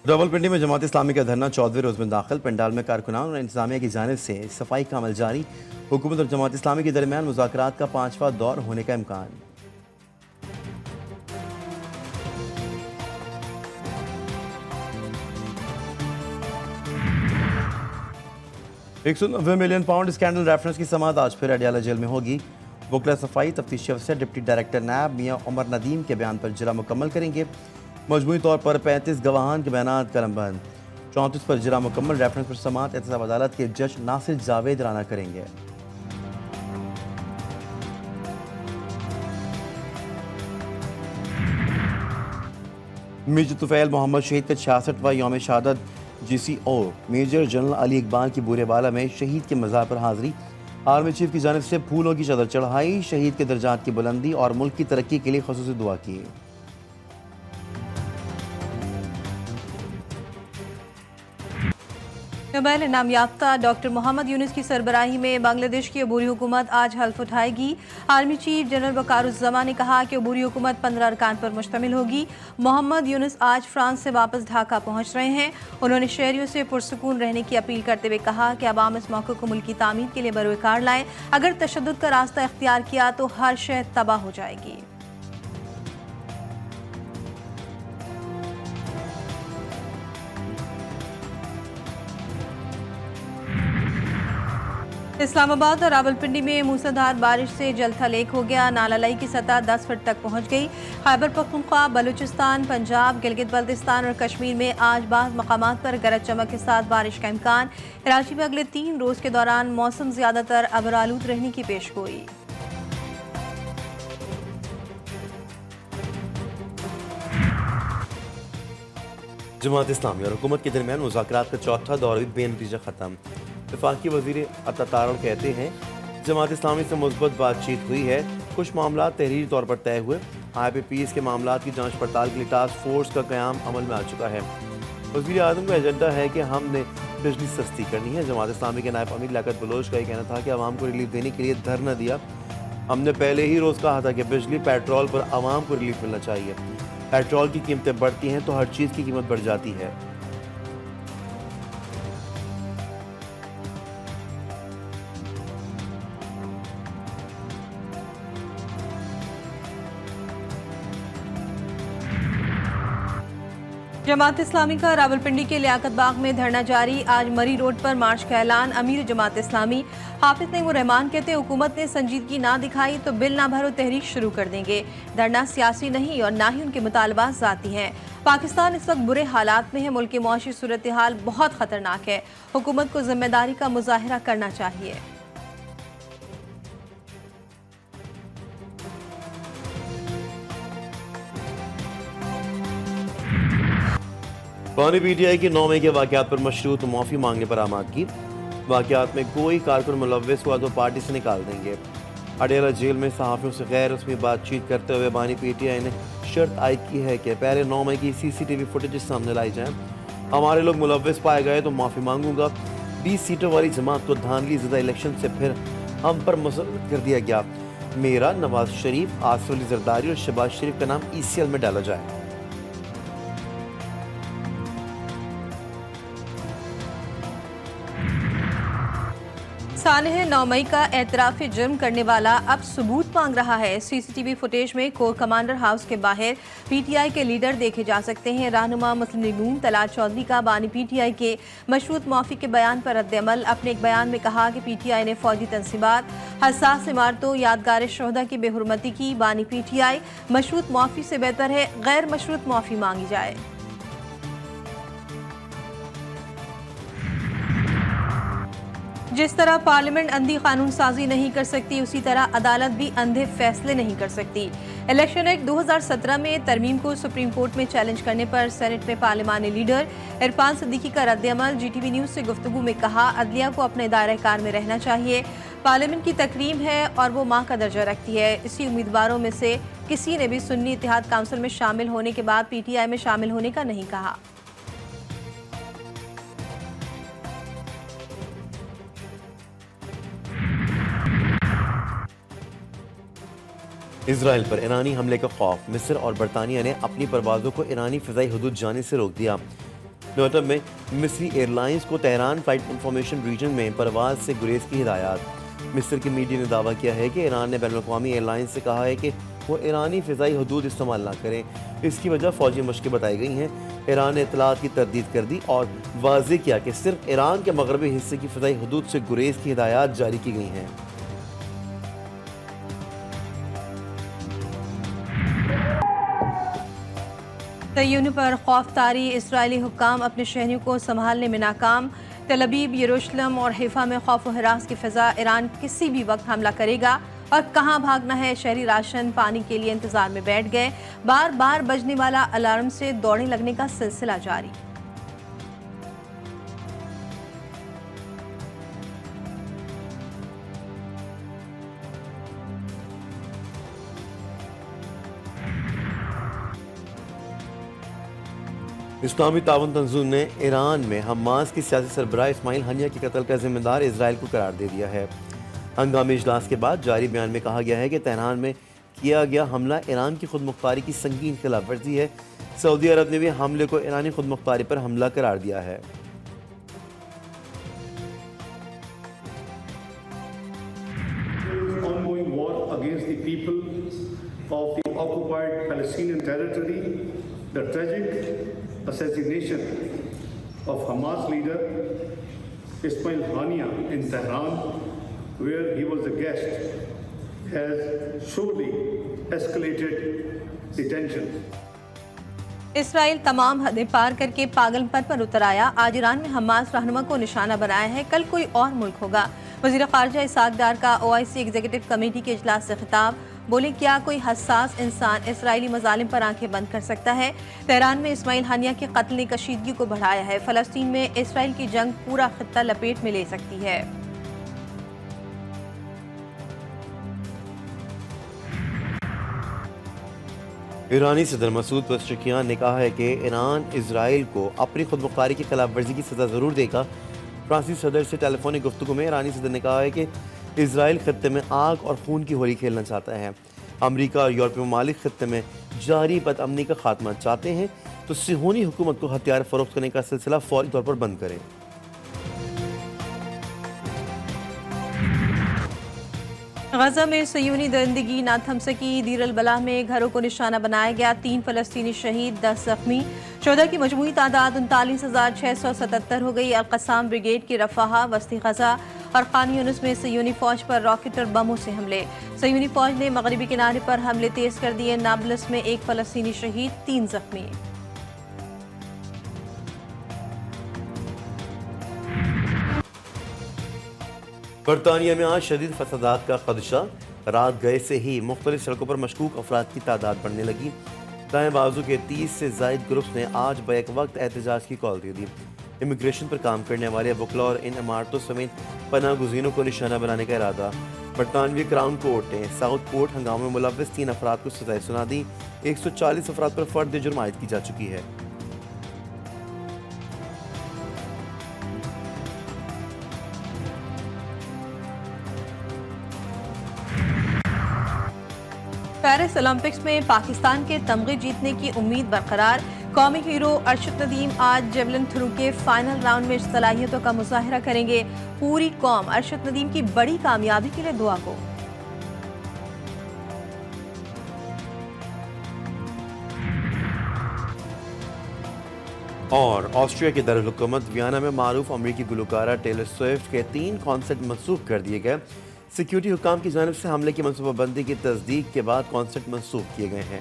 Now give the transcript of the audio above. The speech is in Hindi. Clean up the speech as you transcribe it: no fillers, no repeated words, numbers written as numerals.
रावलपिंडी में जमात इस्लामी का धरना 14वें रोज में दाखिल। पंडाल में कारकुनान और इंतजामिया की जानिब से सफाई का अमल जारी। हुकूमत और जमात इस्लामी के दरमियान मुज़ाकरात का 5वां दौर होने का इम्कान। £190 मिलियन स्कैंडल रेफरेंस की समाअत आज फिर अडियाला जेल में होगी। वकला सफाई तफ्तीशी अफसर डिप्टी डायरेक्टर नैब मियां उमर नदीम के बयान पर इजरा मुकम्मल करेंगे। मजमूई तौर पर 35 गवाहान के बयान कलमबंद। 34 पर इजरा मुकम्मल। रेफरेंस पर समाअत एहतसाब अदालत के जज नासिर जावेद राना करेंगे। मेजर तुफैल मोहम्मद शहीद का 66वां यौम शहादत। GCO major general Ali Iqbal की बूरेबाला में शहीद के मज़ार पर हाजिरी। आर्मी चीफ की जानिब से फूलों की चादर चढ़ाई। शहीद के दर्जात की बुलंदी और मुल्क की तरक्की के लिए ख़ुसूसी दुआ की। नोबेल इनाम याफ्ता डॉक्टर मोहम्मद यूनुस की सरबराही में बांग्लादेश की अबूरी हुकूमत आज हल्फ उठाएगी। आर्मी चीफ जनरल वकारुज्जमा ने कहा कि अबूरी हुकूमत 15 अरकान पर मुश्तमिल होगी। मोहम्मद यूनुस आज फ्रांस से वापस ढाका पहुंच रहे हैं। उन्होंने शहरियों से पुरसुकून रहने की अपील करते हुए कहा कि अवाम इस मौके को मुल्क की तामीर के लिए बरोकार लाएं। अगर तशद्दुद का रास्ता इख्तियार किया तो हर शय तबाह हो जाएगी। इस्लामाबाद और रावलपिंडी में मूसलाधार बारिश से जलथलेक हो गया। नाला की सतह 10 फीट तक पहुंच गई। खैबर पख्तूनख्वा, बलूचिस्तान, पंजाब, गिलगित बल्तिस्तान और कश्मीर में आज बाज़ मकामात पर गरज चमक के साथ बारिश का इम्कान। कराची में अगले 3 रोज के दौरान मौसम ज्यादातर अबरालूद रहने की पेशगोई। जमात इस्लामी और हुकूमत के दरमियान मुज़ाकरात का चौथा दौर भी बेनतीजा ख़त्म। वफाकी वज़ीर अतातारल कहते हैं जमात इस्लामी से मुस्बत बातचीत हुई है। कुछ मामला तहरीरी तौर पर तय हुए। IPPs के मामला की जांच पड़ताल के लिए टास्क फोर्स का क़याम अमल में आ चुका है। वज़ीर आज़म का एजेंडा है कि हमने बिजली सस्ती करनी है। जमात इस्लामी के नायब अमीर लियाकत बलोच का ये कहना था कि आवाम को रिलीफ देने के लिए धरना दिया। हमने पहले ही रोज़ कहा था कि बिजली पेट्रोल पर आवाम को रिलीफ मिलना चाहिए। पेट्रोल की कीमतें बढ़ती हैं तो हर चीज़ की कीमत बढ़ जाती है। जमात इस्लामी का रावलपिंडी के लियाकत बाग में धरना जारी। आज मरी रोड पर मार्च का ऐलान। अमीर जमात इस्लामी हाफिज नईमुर रहमान कहते हैं हुकूमत ने संजीदगी ना दिखाई तो बिल ना भरो तहरीक शुरू कर देंगे। धरना सियासी नहीं और ना ही उनके मुतालबात ज़ाती हैं। पाकिस्तान इस वक्त बुरे हालात में है। मुल्क की मुआशी सूरत हाल बहुत खतरनाक है। हुकूमत को जिम्मेदारी का मुजाहिरा करना चाहिए। बानी PTI की 9 मई के वाक़यात पर मशरूत माफ़ी मांगने पर आमादगी। वाक़यात में कोई कारकुन मुलव्वस हुआ तो पार्टी से निकाल देंगे। अडियाला जेल में सहाफ़ियों से गैर रस्मी बातचीत करते हुए बानी PTI ने शर्त आयद की है कि पहले 9 मई की CCTV फुटेज सामने लाई जाए। हमारे लोग मुलव्वस पाए गए तो माफ़ी मांगूंगा। 20 सीटों वाली जमात को धांधली ज़दा इलेक्शन से फिर हम पर मुसल्लत कर दिया गया। मेरा, नवाज शरीफ, आसिफ अली जरदारी और शहबाज शरीफ का नाम ECL में डाला जाए। सानह 9 मई का एतराफ़ जुर्म करने वाला अब सबूत मांग रहा है। CCTV फुटेज में कोर कमांडर हाउस के बाहर PTI के लीडर देखे जा सकते हैं। रहनुमा मुस्लिम लीग नून तलात चौधरी का बानी PTI के मशरूत माफ़ी के बयान पर रद्द-ए-अमल। अपने एक बयान में कहा कि PTI ने फौजी तंसीबात, हसास इमारतों, यादगार शोहदा की बेहुरमती की। बानी PTI मशरूत माफ़ी से बेहतर है गैर मशरूत माफ़ी मांगी जाए। जिस तरह पार्लियामेंट अंधी कानून साजी नहीं कर सकती उसी तरह अदालत भी अंधे फैसले नहीं कर सकती। इलेक्शन एक्ट 2017 में तरमीम को सुप्रीम कोर्ट में चैलेंज करने पर सेनेट में पार्लिमानी लीडर इरफान सिद्दीकी का रद्द-ए-अमल। GTV न्यूज़ से गुफ्तगू में कहा अदलिया को अपने दायरे कार में रहना चाहिए। पार्लियामेंट की तकरीम है और वो मां का दर्जा रखती है। इसी उम्मीदवारों में से किसी ने भी सुन्नी इत्तेहाद काउंसिल में शामिल होने के बाद PTI में शामिल होने का नहीं कहा। इसराइल पर ईरानी हमले का खौफ। मिस्र और बरतानिया ने अपनी परवाज़ों को ईरानी फ़िज़ाई हदूद जाने से रोक दिया। नोटम में मिस्री एयरलाइंस को तेहरान फ्लाइट इंफॉर्मेशन रीजन में परवाज से गुरेज की हिदायत। मिस्र की मीडिया ने दावा किया है कि ईरान ने बैनुल-अक़वामी एयरलाइंस से कहा है कि वो ईरानी फ़िज़ाई हदूद इस्तेमाल ना करें। इसकी वजह फ़ौजी मशक़ें बताई गई हैं। ईरान ने इत्तलात की तरदीद कर दी और वाज़ेह किया कि सिर्फ ईरान के मगरबी हिस्से की फ़िज़ाई हदूद से गुरेज की हिदायत जारी की गई हैं। तय्यून पर खौफतारी, इजरायली हुक्काम अपने शहरियों को संभालने में नाकाम। तेल अवीव, यरूशलेम और हिफा में खौफ व हिरास की फ़िज़ा। ईरान किसी भी वक्त हमला करेगा और कहाँ भागना है। शहरी राशन पानी के लिए इंतजार में बैठ गए। बार बार बजने वाला अलार्म से दौड़ने लगने का सिलसिला जारी। इस्लामी ताउन तंज़ीम ने ईरान में हमास की सियासी सरबराह इस्माइल हनिया के कत्ल का जिम्मेदार इसराइल को करार दे दिया है। हंगामी इजलास के बाद जारी बयान में कहा गया है कि तेहरान में किया गया हमला ईरान की खुद मुख्तारी की संगीन खिलाफ वर्जी है। सऊदी अरब ने भी हमले को ईरानी खुद मुख्तारी पर हमला करार दिया है। Ongoing war against the people of the occupied Palestinian territory, the tragic assassination of Hamas leader Ismail Haniya in Tehran, where he was a guest, has surely escalated the tension. Israel तमाम हदें पार करके पागलपन पर उतर आया। आज ईरान में हमास रहनुमा को निशाना बनाया है, कल कोई और मुल्क होगा। वज़ीर ख़ारजा इसहाक डार का OIC एग्जीक्यूटिव कमेटी के इजलास से खिताब। बोले, क्या कोई हसास इंसान इसराइली मज़ालिम पर आंखें बंद कर सकता है। तेहरान में इस्माइल हानिया के कत्ल ने कशीदगी को बढ़ाया है। फ़लस्तीन में इसराइल की जंग पूरा खित्ता लपेट में ले सकती है। ईरानी सदर मसूद पज़ेश्कियान ने कहा है कि ईरान इसराइल को अपनी खुद मुख्तारी की खिलाफ वर्जी की सज़ा ज़रूर देगा। फ्रांसीसी सदर से टेलीफोनिक गुफ्तगू में ईरानी सदर ने कहा है कि इसराइल खत्ते में आग और खून की होली खेलना चाहता है। अमरीका और यूरोपीय ममालिक खत्ते में जारी बदअमनी का खात्मा चाहते हैं तो सिहोनी हुकूमत को हथियार फरोख्त करने का सिलसिला फौरी तौर पर बंद करें। गजा में सयूनी दरिंदगी ना थम सकी। दीर अल बलाह में घरों को निशाना बनाया गया। 3 फ़लस्तीनी शहीद, 10 जख्मी। 14 की मजमूई तादाद 39,677 हो गई। अल-क़स्साम ब्रिगेड की रफ़ाहा, वस्ती गजा और खान यूनिस में सयूनी फौज पर रॉकेट और बमों से हमले। सयूनी फौज ने मगरबी किनारे पर हमले तेज कर दिए। नाबलस में 1 फ़लस्तीनी शहीद, 3 जख्मी। बरतानिया में आज शदीद फसादात का खदशा। रात गए से ही मुख्तलिफ सड़कों पर मशकूक अफराद की तादाद बढ़ने लगी। दाएं बाजू के 30 से जायद ग्रुप्स ने आज बैक वक्त एहतजाज की कॉल दे दी। इमिग्रेशन पर काम करने वाले वकला और इन इमारतों समेत पनाह गुज़ीनों को निशाना बनाने का इरादा। बरतानवी क्राउन कोर्ट ने साउथ कोर्ट हंगामे में मुलव्वस 3 अफराद को सजाएं सुना दी। 140 अफराद पर फर्द जुर्म आयद की जा चुकी है। पेरिस ओलंपिक्स में पाकिस्तान के तमगे जीतने की उम्मीद बरकरार। कौमी हीरो अरशद नदीम आज जेवलिन थ्रो के फाइनल राउंड में सलाहियतों का मुजाहिरा करेंगे। पूरी कौम अरशद नदीम की बड़ी कामयाबी के लिए दुआ को। और ऑस्ट्रिया के दारुल हुकूमत वियना में मारूफ अमरीकी गुलकारा टेलर स्विफ्ट के 3 कॉन्सर्ट मनसूख कर दिए गए। सिक्योरिटी हुकाम की जानिब से हमले की मनसूबाबंदी की तस्दीक के बाद कॉन्सर्ट मनसूख किए गए हैं।